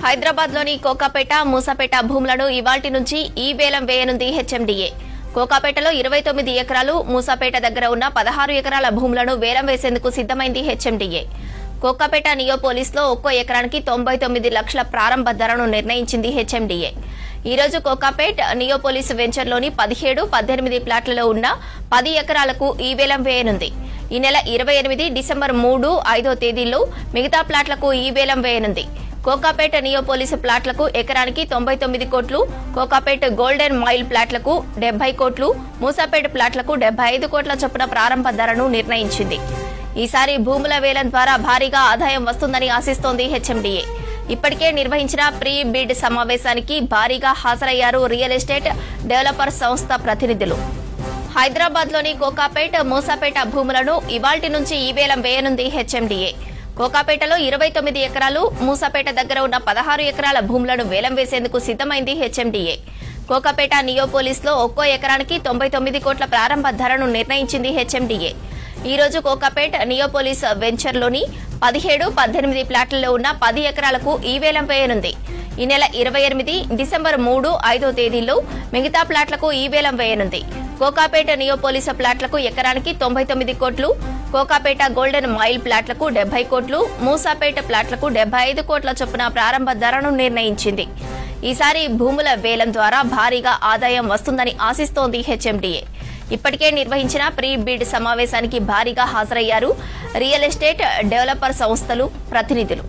హైదరాబాద్లోని కోకాపేట, మూసాపేట భూములను ఇవాల్టి నుంచి ఈ వేలం వేయనుంది హెచ్ఎండిఏ. కోకాపేటలో 29 ఎకరాలు, మూసాపేట దగ్గర ఉన్న 16 ఎకరాల భూములను వేలం వేసేందుకు సిద్దమైంది హెచ్ఎండిఏ. కోకాపేట నియోపోలిస్లో ఒక్కో ఎకరానికి 99 లక్షల ప్రారంభ ధరను నిర్ణయించింది హెచ్ఎండిఏ. ఈ రోజు కోకాపేట్ నియోపోలిస్ వెంచర్లోని 17, 18 ప్లాట్లలో ఉన్న 10 ఎకరాలకు ఈ వేలం వేయనుంది. ఈ నెల 28 డిసెంబర్ 3, 5 తేదీల్లో మిగతా ప్లాట్లకు ఈ వేలం వేయనుంది. కోకాపేట నియోపోలిస్ ప్లాట్లకు ఎకరానికి 99 కోట్లు, కోకాపేట గోల్డెన్ మైల్ ప్లాట్లకు 70 కోట్లు, మూసాపేట ప్లాట్లకు 75 కోట్ల చొప్పున ప్రారంభ ధరను నిర్ణయించింది. ఈసారి భూముల వేలం ద్వారా భారీగా ఆదాయం వస్తుందని ఆశిస్తోంది హెచ్ఎండిఏ. ఇప్పటికే నిర్వహించిన ప్రీ బిడ్ సమావేశానికి భారీగా హాజరయ్యారు రియల్ ఎస్టేట్ డెవలపర్ సంస్థ ప్రతినిధులు. హైదరాబాద్లోని కోకాపేట, మూసాపేట భూములను ఇవాల్టి నుంచి ఈ వేలం వేయనుంది హెచ్ఎండిఏ. కోకాపేటలో 29 ఎకరాలు, మూసాపేట దగ్గర ఉన్న 16 ఎకరాల భూములను వేలం వేసేందుకు సిద్దమైంది హెచ్ఎండిఏ. కోకాపేట నియోపోలిస్లో ఒక్కో ఎకరానికి 99 కోట్ల ప్రారంభ ధరను నిర్ణయించింది హెచ్ఎండిఏ. ఈ రోజు కోకాపేట నియోపోలిస్ వెంచర్లోని 17, 18 ప్లాట్లలో ఉన్న 10 ఎకరాలకు ఈ వేలం వేయనుంది. ఈ నెల 28 డిసెంబర్ 3, 5 తేదీల్లో మిగతా ప్లాట్లకు ఈ వేలం వేయనుంది. కోకాపేట నియోపోలిస్ ప్లాట్లకు ఎకరానికి 99 కోట్లు, కోకాపేట గోల్డెన్ మైల్ ప్లాట్లకు 70 కోట్లు, మూసాపేట ప్లాట్లకు 75 కోట్ల చొప్పున ప్రారంభ ధరను నిర్ణయించింది. ఈసారి భూముల వేలం ద్వారా భారీగా ఆదాయం వస్తుందని ఆశిస్తోంది హెచ్ఎండిఏ. ఇప్పటికే నిర్వహించిన ప్రీ బిడ్ సమావేశానికి భారీగా హాజరయ్యారు రియల్ ఎస్టేట్ డెవలపర్ సంస్థలు ప్రతినిధులు.